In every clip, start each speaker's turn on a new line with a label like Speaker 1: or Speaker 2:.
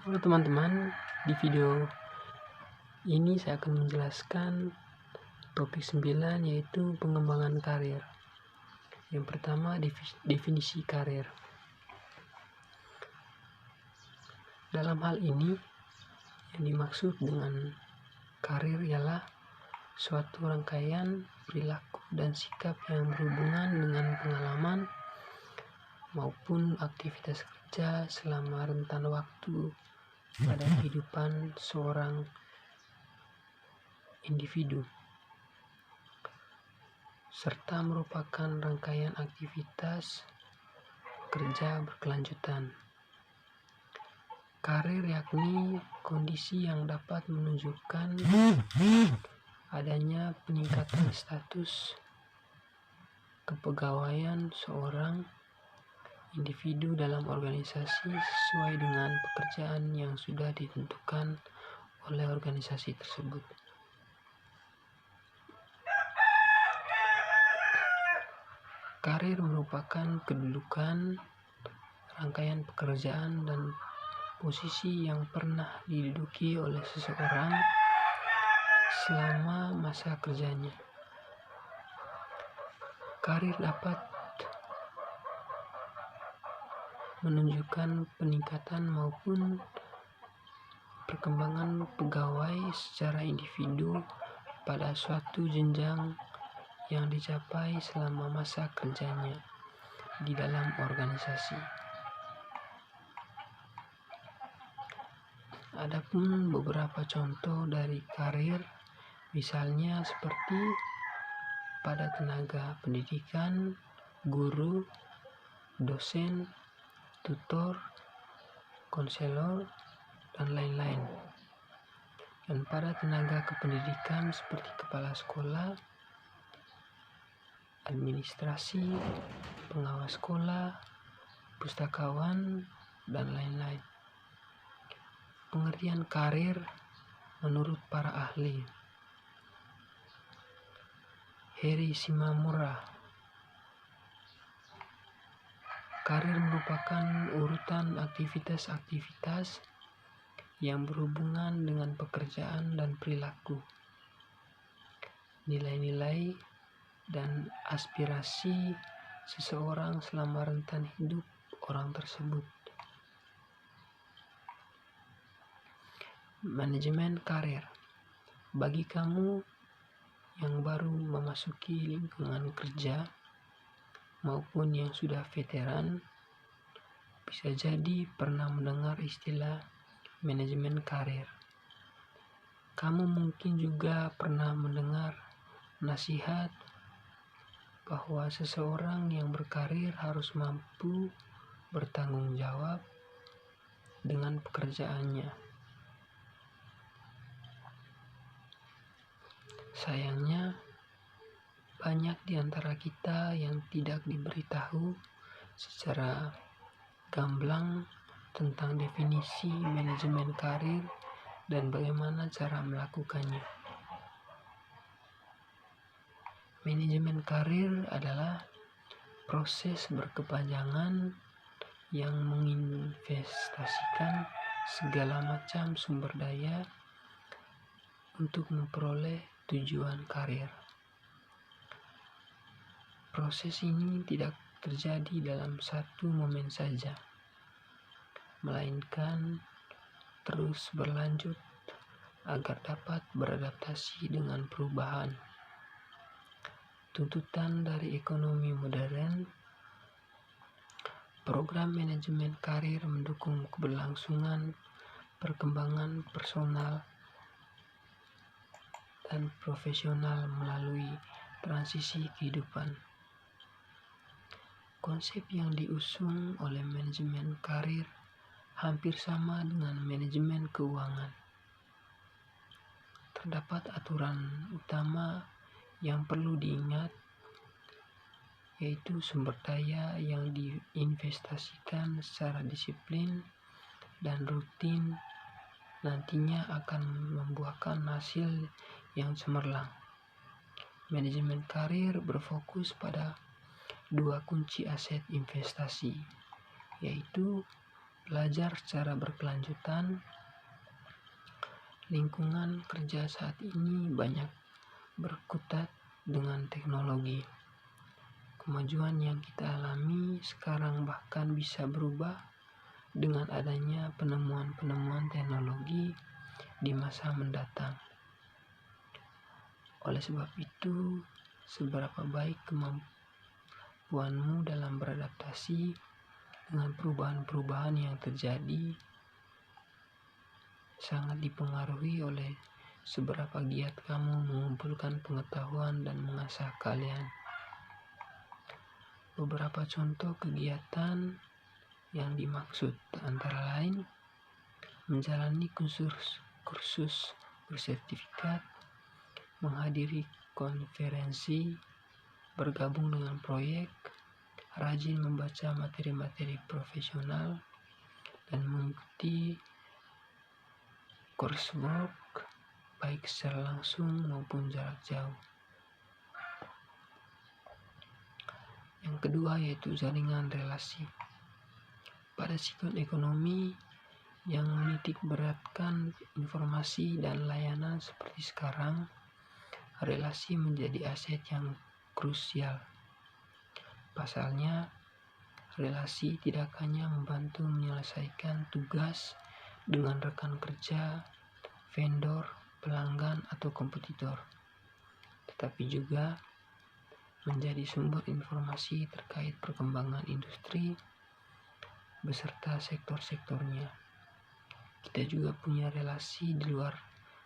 Speaker 1: Halo teman-teman, di video ini saya akan menjelaskan topik 9 yaitu pengembangan karir. Yang pertama, definisi karir. Dalam hal ini, yang dimaksud dengan karir ialah suatu rangkaian perilaku dan sikap yang berhubungan dengan pengalaman maupun aktivitas kerja selama rentan waktu pada kehidupan seorang individu, serta merupakan rangkaian aktivitas kerja berkelanjutan. Karir yakni kondisi yang dapat menunjukkan adanya peningkatan status kepegawaian seorang individu dalam organisasi sesuai dengan pekerjaan yang sudah ditentukan oleh organisasi tersebut. Karir merupakan kedudukan, rangkaian pekerjaan, dan posisi yang pernah diduduki oleh seseorang selama masa kerjanya. Karir dapat menunjukkan peningkatan maupun perkembangan pegawai secara individu pada suatu jenjang yang dicapai selama masa kerjanya di dalam organisasi. Adapun beberapa contoh dari karir, misalnya seperti pada tenaga pendidikan, guru, dosen, tutor, konselor, dan lain-lain. Dan pada tenaga kependidikan seperti kepala sekolah, administrasi, pengawas sekolah, pustakawan, dan lain-lain. Pengertian karir menurut para ahli. Heri Shimamura. Karir merupakan urutan aktivitas-aktivitas yang berhubungan dengan pekerjaan dan perilaku, nilai-nilai, dan aspirasi seseorang selama rentan hidup orang tersebut. Manajemen karir. Bagi kamu yang baru memasuki lingkungan kerja maupun yang sudah veteran, bisa jadi pernah mendengar istilah manajemen karir. Kamu mungkin juga pernah mendengar nasihat bahwa seseorang yang berkarir harus mampu bertanggung jawab dengan pekerjaannya. Sayangnya, banyak di antara kita yang tidak diberitahu secara gamblang tentang definisi manajemen karir dan bagaimana cara melakukannya. Manajemen karir adalah proses berkepanjangan yang menginvestasikan segala macam sumber daya untuk memperoleh tujuan karir. Proses ini tidak terjadi dalam satu momen saja, melainkan terus berlanjut agar dapat beradaptasi dengan perubahan tuntutan dari ekonomi modern. Program manajemen karir mendukung keberlangsungan perkembangan personal dan profesional melalui transisi kehidupan. Konsep yang diusung oleh manajemen karir hampir sama dengan manajemen keuangan. Terdapat aturan utama yang perlu diingat, yaitu sumber daya yang diinvestasikan secara disiplin dan rutin nantinya akan membuahkan hasil yang cemerlang. Manajemen karir berfokus pada dua kunci aset investasi, yaitu belajar secara berkelanjutan. Lingkungan kerja saat ini banyak berkutat dengan teknologi. Kemajuan yang kita alami sekarang bahkan bisa berubah dengan adanya penemuan-penemuan teknologi di masa mendatang. Oleh sebab itu, seberapa baik kemampuanmu dalam beradaptasi dengan perubahan-perubahan yang terjadi sangat dipengaruhi oleh seberapa giat kamu mengumpulkan pengetahuan dan mengasah keahlian. Beberapa contoh kegiatan yang dimaksud antara lain menjalani kursus bersertifikat, menghadiri konferensi, bergabung dengan proyek, rajin membaca materi-materi profesional, dan mengikuti coursework baik secara langsung maupun jarak jauh. Yang kedua yaitu jaringan relasi. Pada sikon ekonomi yang menitik beratkan informasi dan layanan seperti sekarang, relasi menjadi aset yang krusial. Pasalnya, relasi tidak hanya membantu menyelesaikan tugas dengan rekan kerja, vendor, pelanggan, atau kompetitor, tetapi juga menjadi sumber informasi terkait perkembangan industri beserta sektor-sektornya. Kita juga punya relasi di luar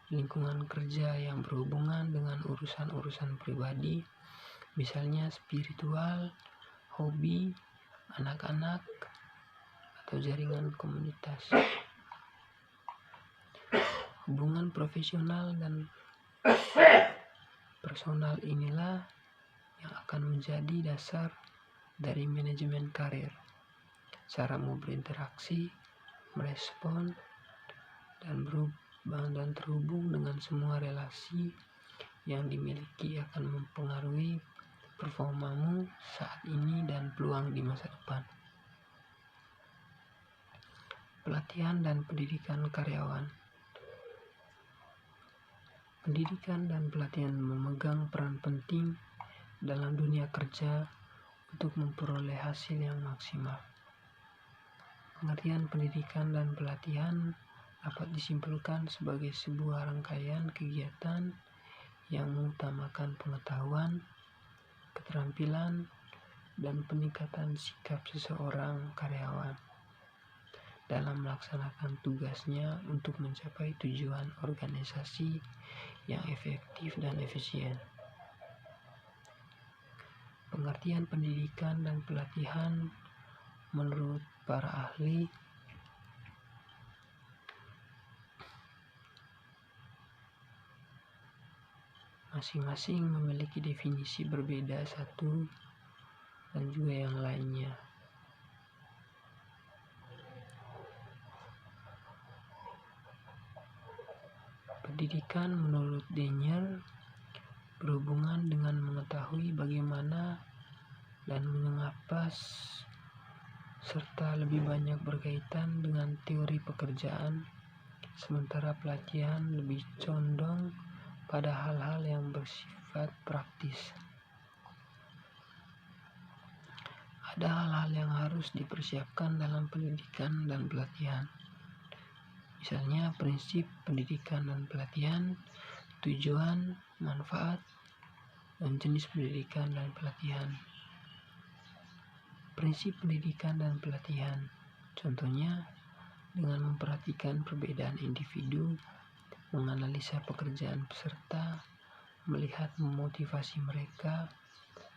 Speaker 1: lingkungan kerja yang berhubungan dengan urusan-urusan pribadi, misalnya spiritual, hobi, anak-anak, atau jaringan komunitas. Hubungan profesional dan personal inilah yang akan menjadi dasar dari manajemen karir. Caramu berinteraksi, merespon, dan terhubung dengan semua relasi yang dimiliki akan mempengaruhi performamu saat ini dan peluang di masa depan. Pelatihan dan pendidikan karyawan. Pendidikan dan pelatihan memegang peran penting dalam dunia kerja untuk memperoleh hasil yang maksimal. Pengertian pendidikan dan pelatihan dapat disimpulkan sebagai sebuah rangkaian kegiatan yang mengutamakan pengetahuan, keterampilan, dan peningkatan sikap seseorang karyawan dalam melaksanakan tugasnya untuk mencapai tujuan organisasi yang efektif dan efisien. Pengertian pendidikan dan pelatihan menurut para ahli masing-masing memiliki definisi berbeda satu dan juga yang lainnya. Pendidikan menurut Denyer berhubungan dengan mengetahui bagaimana dan mengapa serta lebih banyak berkaitan dengan teori pekerjaan, sementara pelatihan lebih condong pada hal-hal yang bersifat praktis. Ada hal-hal yang harus dipersiapkan dalam pendidikan dan pelatihan. Misalnya prinsip pendidikan dan pelatihan, tujuan, manfaat, dan jenis pendidikan dan pelatihan. Prinsip pendidikan dan pelatihan, contohnya dengan memperhatikan perbedaan individu, menganalisa pekerjaan peserta, melihat memotivasi mereka,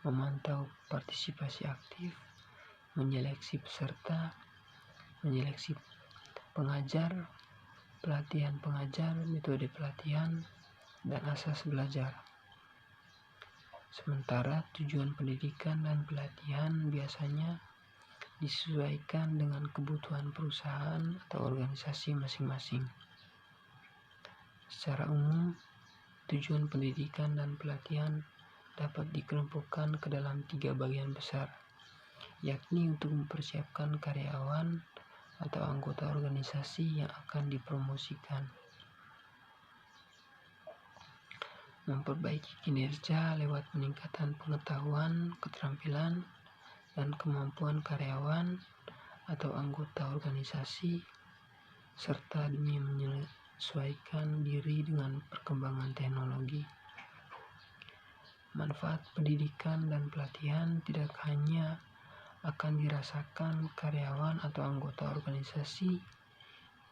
Speaker 1: memantau partisipasi aktif, menyeleksi peserta, menyeleksi pengajar, pelatihan pengajar, metode pelatihan, dan asas belajar. Sementara tujuan pendidikan dan pelatihan biasanya disesuaikan dengan kebutuhan perusahaan atau organisasi masing-masing. Secara umum, tujuan pendidikan dan pelatihan dapat dikelompokkan ke dalam 3 bagian besar, yakni untuk mempersiapkan karyawan atau anggota organisasi yang akan dipromosikan. Memperbaiki kinerja lewat peningkatan pengetahuan, keterampilan, dan kemampuan karyawan atau anggota organisasi, serta demi menyesuaikan diri dengan perkembangan teknologi. Manfaat pendidikan dan pelatihan tidak hanya akan dirasakan karyawan atau anggota organisasi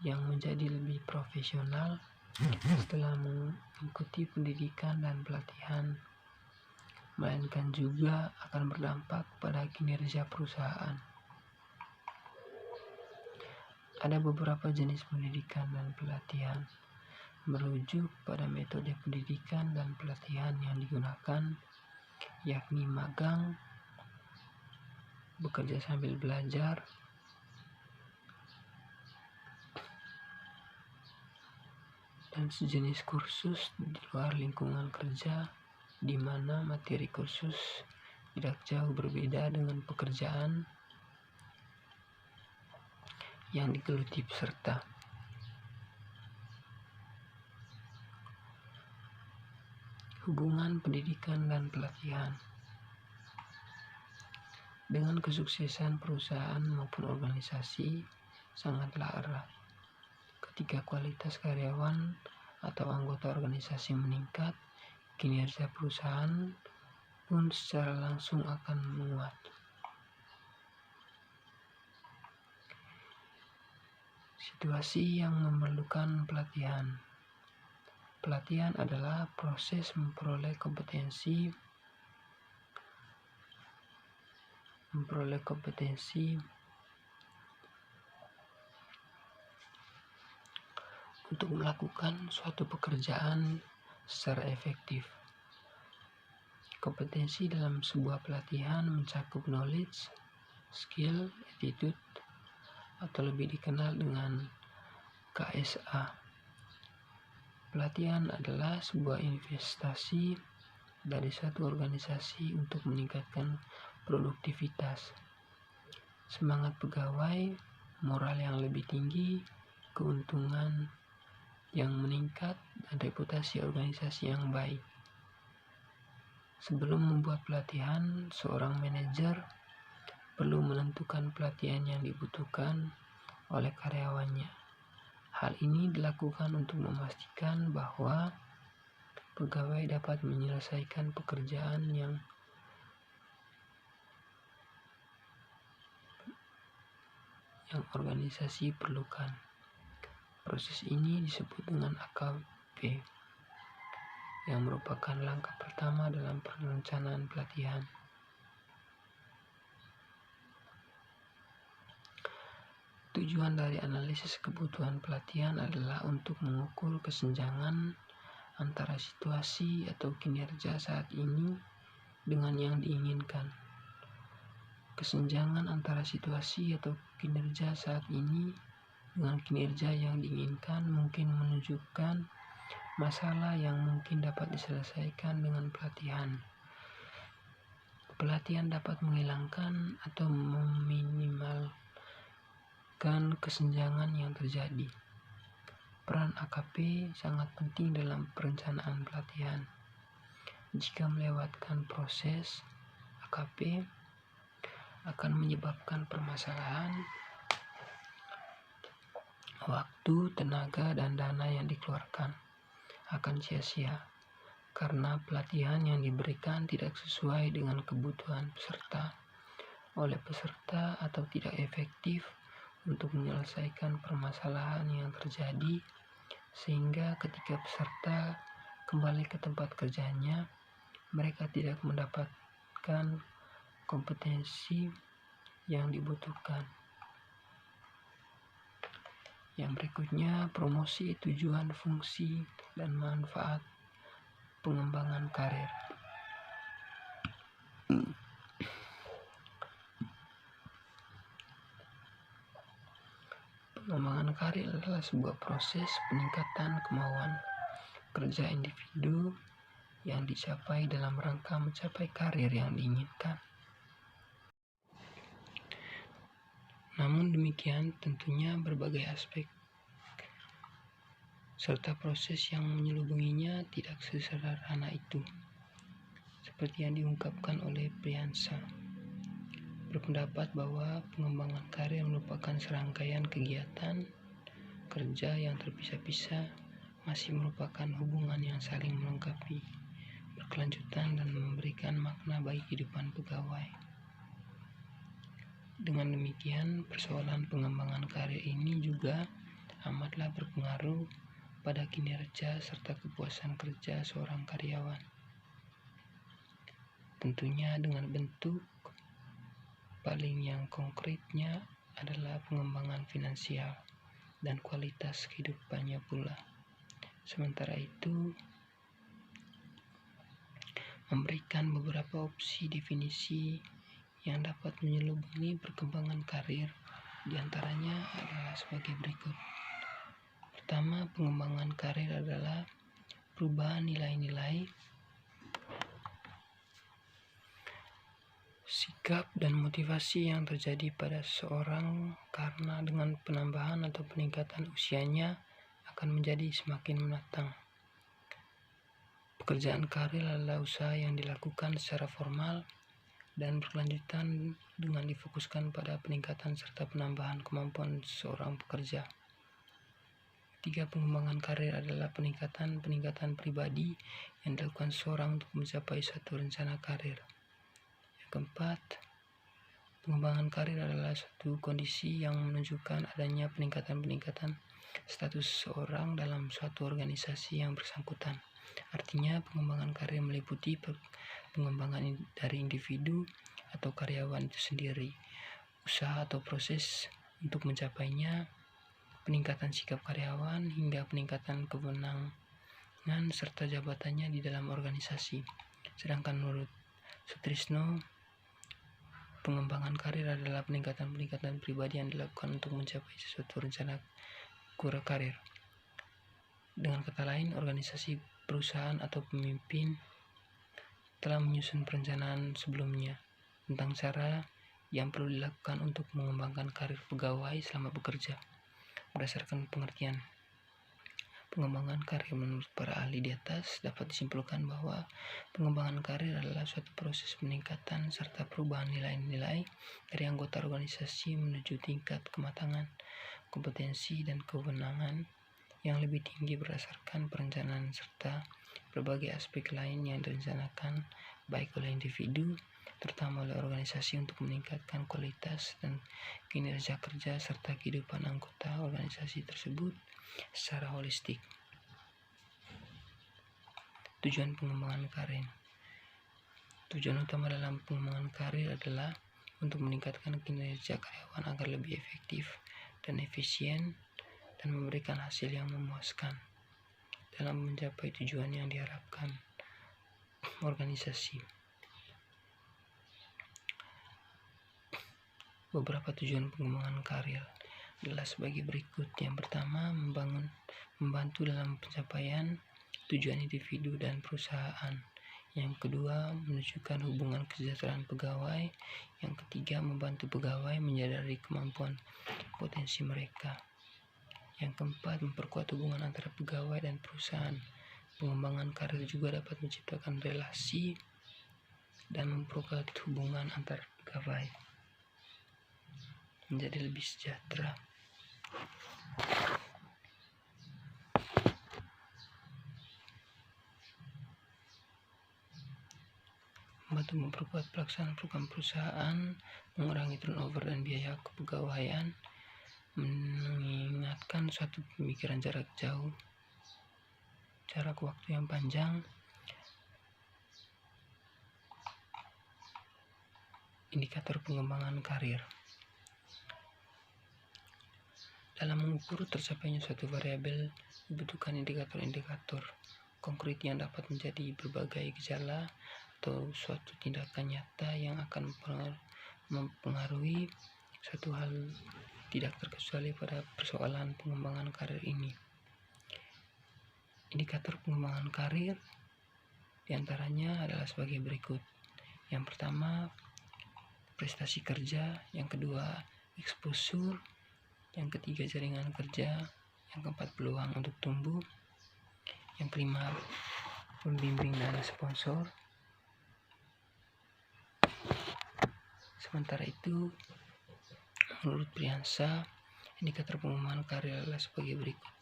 Speaker 1: yang menjadi lebih profesional setelah mengikuti pendidikan dan pelatihan, melainkan juga akan berdampak pada kinerja perusahaan. Ada beberapa jenis pendidikan dan pelatihan merujuk pada metode pendidikan dan pelatihan yang digunakan, yakni magang, bekerja sambil belajar, dan sejenis kursus di luar lingkungan kerja, di mana materi kursus tidak jauh berbeda dengan pekerjaan yang digeluti peserta. Hubungan pendidikan dan pelatihan. Dengan kesuksesan perusahaan maupun organisasi sangatlah erat ketika kualitas karyawan atau anggota organisasi meningkat, kinerja perusahaan pun secara langsung akan menguat. Situasi yang memerlukan pelatihan. Pelatihan adalah proses memperoleh kompetensi untuk melakukan suatu pekerjaan secara efektif. Kompetensi dalam sebuah pelatihan mencakup knowledge, skill, attitude, atau lebih dikenal dengan KSA. Pelatihan adalah sebuah investasi dari suatu organisasi untuk meningkatkan produktivitas, semangat pegawai, moral yang lebih tinggi, keuntungan yang meningkat, dan reputasi organisasi yang baik. Sebelum membuat pelatihan, seorang manajer perlu menentukan pelatihan yang dibutuhkan oleh karyawannya. Hal ini dilakukan untuk memastikan bahwa pegawai dapat menyelesaikan pekerjaan yang organisasi perlukan. Proses ini disebut dengan AKP, yang merupakan langkah pertama dalam perencanaan pelatihan. Tujuan dari analisis kebutuhan pelatihan adalah untuk mengukur kesenjangan antara situasi atau kinerja saat ini dengan yang diinginkan. Kesenjangan antara situasi atau kinerja saat ini dengan kinerja yang diinginkan mungkin menunjukkan masalah yang mungkin dapat diselesaikan dengan pelatihan. Pelatihan dapat menghilangkan atau meminimalkan kesenjangan yang terjadi. Peran AKP sangat penting dalam perencanaan pelatihan. Jika melewatkan proses, AKP akan menyebabkan permasalahan, waktu, tenaga, dan dana yang dikeluarkan akan sia-sia karena pelatihan yang diberikan tidak sesuai dengan kebutuhan peserta oleh peserta atau tidak efektif untuk menyelesaikan permasalahan yang terjadi, sehingga ketika peserta kembali ke tempat kerjanya, mereka tidak mendapatkan kompetensi yang dibutuhkan. Yang berikutnya, promosi, tujuan, fungsi, dan manfaat pengembangan karir. Pengembangan karir adalah sebuah proses peningkatan kemauan kerja individu yang dicapai dalam rangka mencapai karir yang diinginkan. Namun demikian, tentunya berbagai aspek serta proses yang menyelubunginya tidak sesederhana itu. Seperti yang diungkapkan oleh Priyansa, berpendapat bahwa pengembangan karir merupakan serangkaian kegiatan kerja yang terpisah-pisah, masih merupakan hubungan yang saling melengkapi, berkelanjutan dan memberikan makna bagi kehidupan pegawai. Dengan demikian, persoalan pengembangan karir ini juga amatlah berpengaruh pada kinerja serta kepuasan kerja seorang karyawan. Tentunya dengan bentuk paling yang konkretnya adalah pengembangan finansial dan kualitas kehidupannya pula. Sementara itu, memberikan beberapa opsi definisi yang dapat menyelubungi perkembangan karir, diantaranya adalah sebagai berikut. Pertama, pengembangan karir adalah perubahan nilai-nilai, sikap dan motivasi yang terjadi pada seseorang karena dengan penambahan atau peningkatan usianya akan menjadi semakin menatang. Pekerjaan karir adalah usaha yang dilakukan secara formal dan berkelanjutan dengan difokuskan pada peningkatan serta penambahan kemampuan seorang pekerja. Ketiga, pengembangan karir adalah peningkatan pribadi yang dilakukan seseorang untuk mencapai suatu rencana karir. Yang keempat, pengembangan karir adalah suatu kondisi yang menunjukkan adanya peningkatan status seseorang dalam suatu organisasi yang bersangkutan. Artinya, pengembangan karir meliputi pengembangan dari individu atau karyawan itu sendiri, usaha atau proses untuk mencapainya, peningkatan sikap karyawan, hingga peningkatan kewenangan serta jabatannya di dalam organisasi. Sedangkan menurut Sutrisno, pengembangan karir adalah peningkatan pribadi yang dilakukan untuk mencapai sesuatu rencana karir. Dengan kata lain, organisasi, perusahaan, atau pemimpin telah menyusun perencanaan sebelumnya tentang cara yang perlu dilakukan untuk mengembangkan karir pegawai selama bekerja. Berdasarkan pengertian pengembangan karir menurut para ahli di atas, dapat disimpulkan bahwa pengembangan karir adalah suatu proses peningkatan serta perubahan nilai-nilai dari anggota organisasi menuju tingkat kematangan, kompetensi, dan kewenangan yang lebih tinggi berdasarkan perencanaan serta berbagai aspek lain yang direncanakan baik oleh individu, terutama oleh organisasi untuk meningkatkan kualitas dan kinerja kerja serta kehidupan anggota organisasi tersebut secara holistik. Tujuan pengembangan karir. Tujuan utama dalam pengembangan karir adalah untuk meningkatkan kinerja karyawan agar lebih efektif dan efisien dan memberikan hasil yang memuaskan dalam mencapai tujuan yang diharapkan organisasi. Beberapa tujuan pengembangan karir adalah sebagai berikut. Yang pertama, membantu dalam pencapaian tujuan individu dan perusahaan. Yang kedua, menunjukkan hubungan kesejahteraan pegawai. Yang ketiga, membantu pegawai menyadari kemampuan potensi mereka. Yang keempat, memperkuat hubungan antara pegawai dan perusahaan. Pengembangan karir juga dapat menciptakan relasi dan memperkuat hubungan antar pegawai menjadi lebih sejahtera. Membantu memperkuat pelaksanaan program perusahaan, mengurangi turnover dan biaya kepegawaian, mengingatkan suatu pemikiran jarak jauh, jarak waktu yang panjang, indikator pengembangan karir. Dalam mengukur tercapainya suatu variabel, dibutuhkan indikator-indikator konkret yang dapat menjadi berbagai gejala atau suatu tindakan nyata yang akan mempengaruhi suatu hal, tidak terkecuali pada persoalan pengembangan karir ini. Indikator pengembangan karir diantaranya adalah sebagai berikut. Yang pertama, prestasi kerja. Yang kedua, exposure, yang ketiga jaringan kerja, yang keempat peluang untuk tumbuh, yang kelima pembimbing dan sponsor. Sementara itu, menurut Priyansa, indikator pengembangan karir adalah sebagai berikut: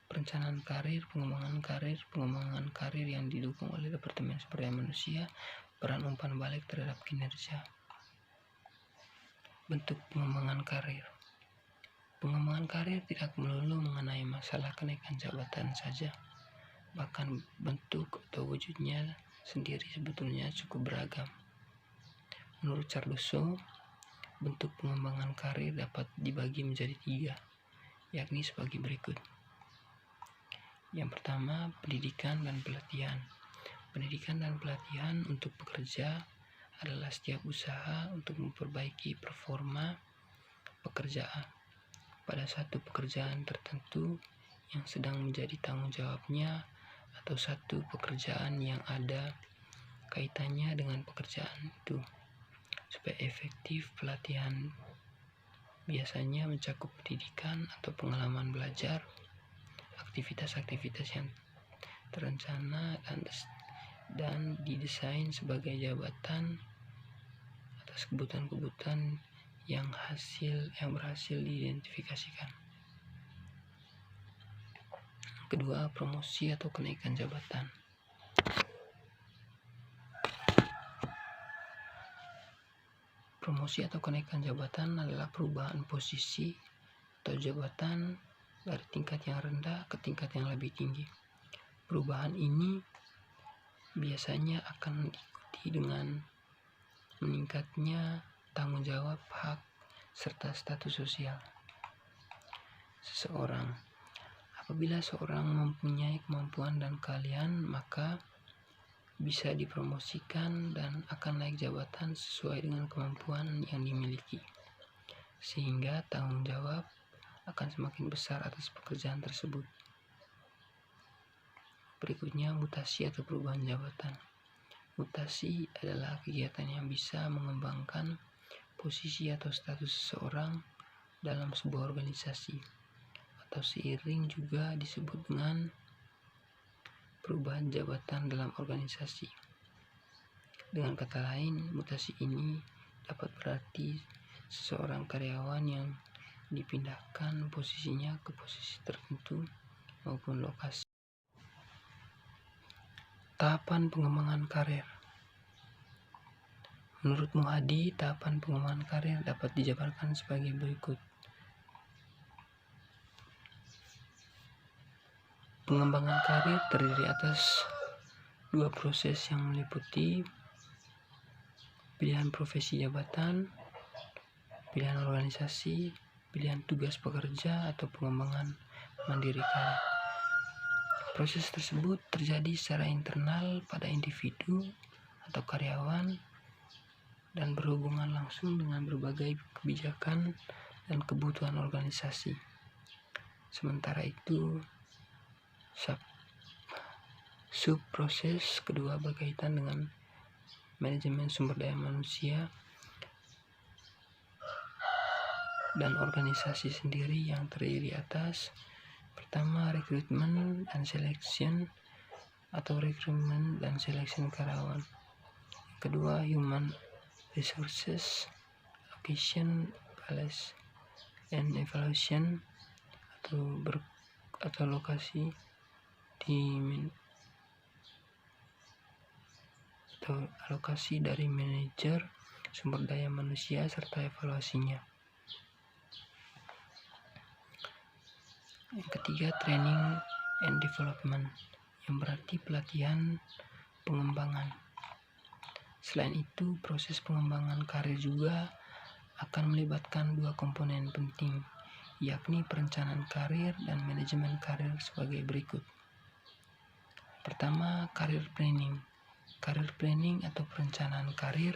Speaker 1: perencanaan karir, pengembangan karir yang didukung oleh Departemen Sumber Daya Manusia, peran umpan balik terhadap kinerja. Bentuk pengembangan karir. Pengembangan karir tidak melulu mengenai masalah kenaikan jabatan saja. Bahkan bentuk atau wujudnya sendiri sebetulnya cukup beragam. Menurut Cardoso, bentuk pengembangan karir dapat dibagi menjadi 3, yakni sebagai berikut. Yang pertama, pendidikan dan pelatihan. Pendidikan dan pelatihan untuk pekerja adalah setiap usaha untuk memperbaiki performa pekerjaan pada satu pekerjaan tertentu yang sedang menjadi tanggung jawabnya, atau satu pekerjaan yang ada kaitannya dengan pekerjaan itu. Supaya efektif, pelatihan biasanya mencakup pendidikan atau pengalaman belajar, aktivitas-aktivitas yang terencana dan didesain sebagai jabatan atas kebutuhan-kebutuhan yang berhasil diidentifikasikan. Kedua, promosi atau kenaikan jabatan. Promosi atau kenaikan jabatan adalah perubahan posisi atau jabatan dari tingkat yang rendah ke tingkat yang lebih tinggi. Perubahan ini biasanya akan diikuti dengan meningkatnya tanggung jawab, hak, serta status sosial seseorang. Apabila seorang mempunyai kemampuan dan keahlian, maka bisa dipromosikan dan akan naik jabatan sesuai dengan kemampuan yang dimiliki, sehingga tanggung jawab akan semakin besar atas pekerjaan tersebut. Berikutnya, mutasi atau perubahan jabatan. Mutasi adalah kegiatan yang bisa mengembangkan posisi atau status seseorang dalam sebuah organisasi, atau seiring juga disebut dengan perubahan jabatan dalam organisasi. Dengan kata lain, mutasi ini dapat berarti seseorang karyawan yang dipindahkan posisinya ke posisi tertentu maupun lokasi. Tahapan pengembangan karir. Menurut Muhadi, tahapan pengembangan karir dapat dijabarkan sebagai berikut. Pengembangan karir terdiri atas 2 proses yang meliputi pilihan profesi jabatan, pilihan organisasi, pilihan tugas pekerja, atau pengembangan mandiri karir. Proses tersebut terjadi secara internal pada individu atau karyawan dan berhubungan langsung dengan berbagai kebijakan dan kebutuhan organisasi. Sementara itu, sub-proses kedua berkaitan dengan manajemen sumber daya manusia dan organisasi sendiri yang terdiri atas: pertama, rekrutmen dan selection atau rekrutmen dan seleksi karyawan. Kedua, human resources, allocation, balance, and evaluation atau lokasi alokasi dari manajer sumber daya manusia serta evaluasinya. Yang ketiga, training and development, yang berarti pelatihan pengembangan. Selain itu, proses pengembangan karir juga akan melibatkan 2 komponen penting, yakni perencanaan karir dan manajemen karir sebagai berikut. Pertama, career planning. Career planning atau perencanaan karir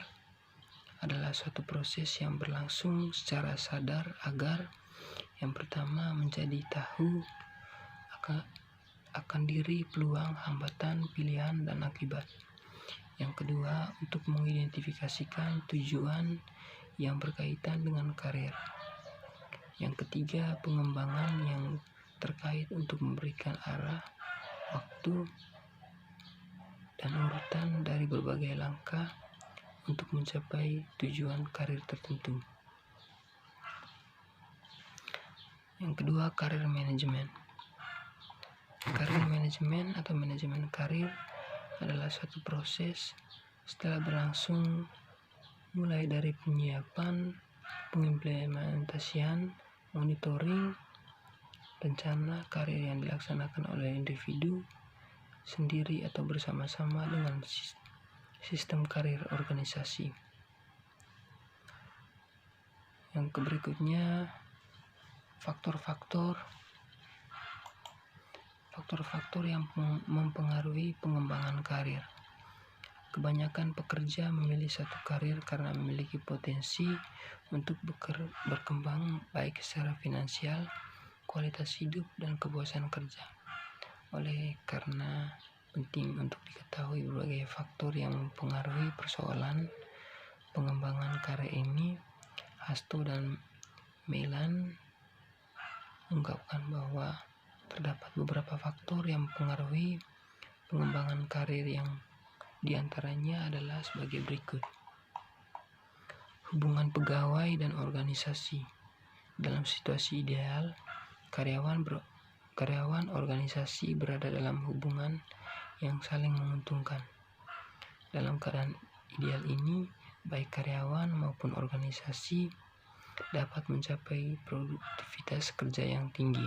Speaker 1: adalah suatu proses yang berlangsung secara sadar agar yang pertama menjadi tahu akan diri, peluang, hambatan, pilihan, dan akibat. Yang kedua, untuk mengidentifikasikan tujuan yang berkaitan dengan karir. Yang ketiga, pengembangan yang terkait untuk memberikan arah, waktu, dan urutan dari berbagai langkah untuk mencapai tujuan karir tertentu. Yang kedua, karir manajemen. Karir manajemen atau manajemen karir adalah suatu proses setelah berlangsung mulai dari penyiapan, pengimplementasian, monitoring, rencana karir yang dilaksanakan oleh individu sendiri atau bersama-sama dengan sistem karir organisasi. Yang berikutnya, faktor-faktor yang mempengaruhi pengembangan karir. Kebanyakan pekerja memilih satu karir karena memiliki potensi untuk berkembang baik secara finansial, kualitas hidup, dan kepuasan kerja. Oleh karena penting untuk diketahui berbagai faktor yang mempengaruhi persoalan pengembangan karir ini, Hasto dan Meilan mengungkapkan bahwa terdapat beberapa faktor yang mempengaruhi pengembangan karir yang diantaranya adalah sebagai berikut. Hubungan pegawai dan organisasi. Dalam situasi ideal, karyawan organisasi berada dalam hubungan yang saling menguntungkan. Dalam keadaan ideal ini, baik karyawan maupun organisasi dapat mencapai produktivitas kerja yang tinggi.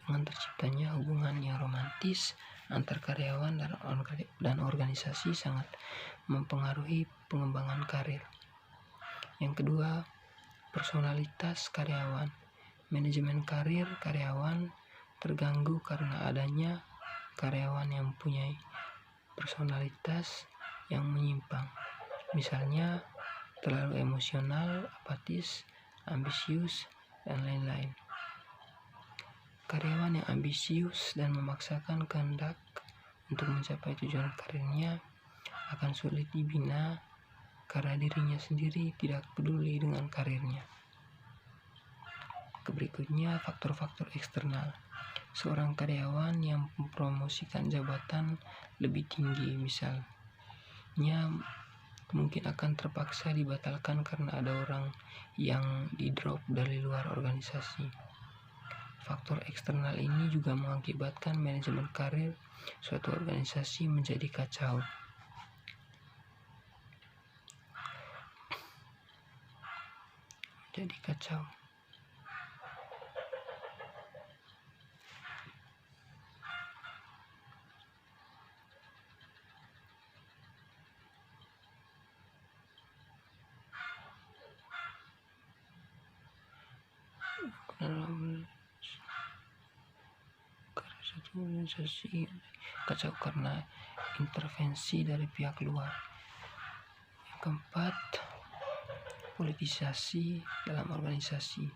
Speaker 1: Dengan terciptanya hubungan yang romantis antar karyawan dan organisasi sangat mempengaruhi pengembangan karir. Yang kedua, personalitas karyawan. Manajemen karir karyawan terganggu karena adanya karyawan yang mempunyai personalitas yang menyimpang. Misalnya, terlalu emosional, apatis, ambisius, dan lain-lain. Karyawan yang ambisius dan memaksakan kehendak untuk mencapai tujuan karirnya akan sulit dibina karena dirinya sendiri tidak peduli dengan karirnya. Berikutnya, faktor-faktor eksternal. Seorang karyawan yang mempromosikan jabatan lebih tinggi misalnya mungkin akan terpaksa dibatalkan karena ada orang yang di-drop dari luar organisasi. Faktor eksternal ini juga mengakibatkan manajemen karir suatu organisasi menjadi kacau. Dalam satu organisasi kacau karena intervensi dari pihak luar. Yang keempat, politisasi dalam organisasi.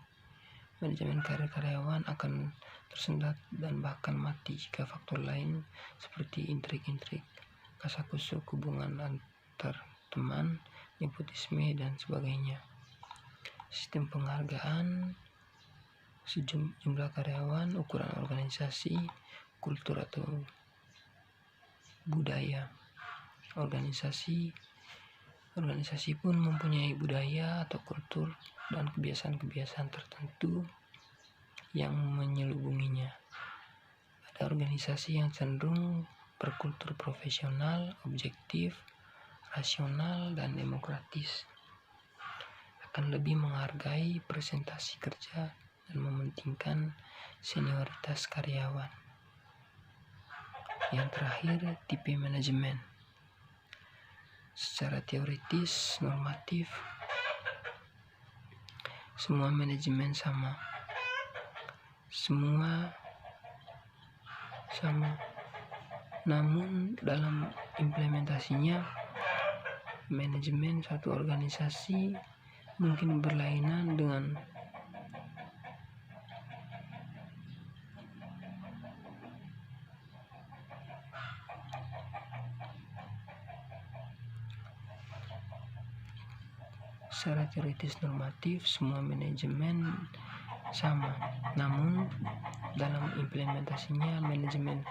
Speaker 1: Manajemen karir karyawan akan tersendat dan bahkan mati jika faktor lain seperti intrik-intrik, kasakusuk, hubungan antar teman, nepotisme, dan sebagainya. Sistem penghargaan, sejumlah karyawan, ukuran organisasi, kultur atau budaya. Organisasi pun mempunyai budaya atau kultur dan kebiasaan-kebiasaan tertentu yang menyelubunginya. Ada organisasi yang cenderung berkultur profesional, objektif, rasional, dan demokratis. Akan lebih menghargai presentasi kerja dan mementingkan senioritas karyawan. Yang terakhir, tipe manajemen. Secara teoritis, normatif, semua manajemen sama. Namun dalam implementasinya, manajemen suatu organisasi mungkin berlainan dengan secara secara teoritis normatif semua manajemen sama, namun dalam implementasinya manajemen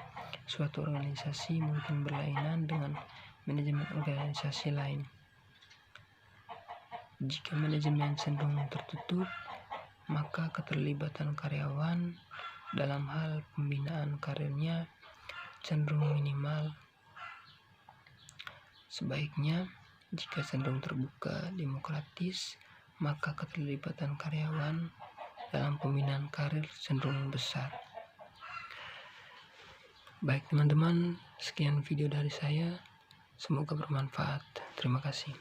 Speaker 1: suatu organisasi mungkin berlainan dengan manajemen organisasi lain. Jika manajemen cenderung tertutup, maka keterlibatan karyawan dalam hal pembinaan karirnya cenderung minimal. Sebaiknya, jika cenderung terbuka, demokratis, maka keterlibatan karyawan dalam pembinaan karir cenderung besar. Baik teman-teman, sekian video dari saya. Semoga bermanfaat. Terima kasih.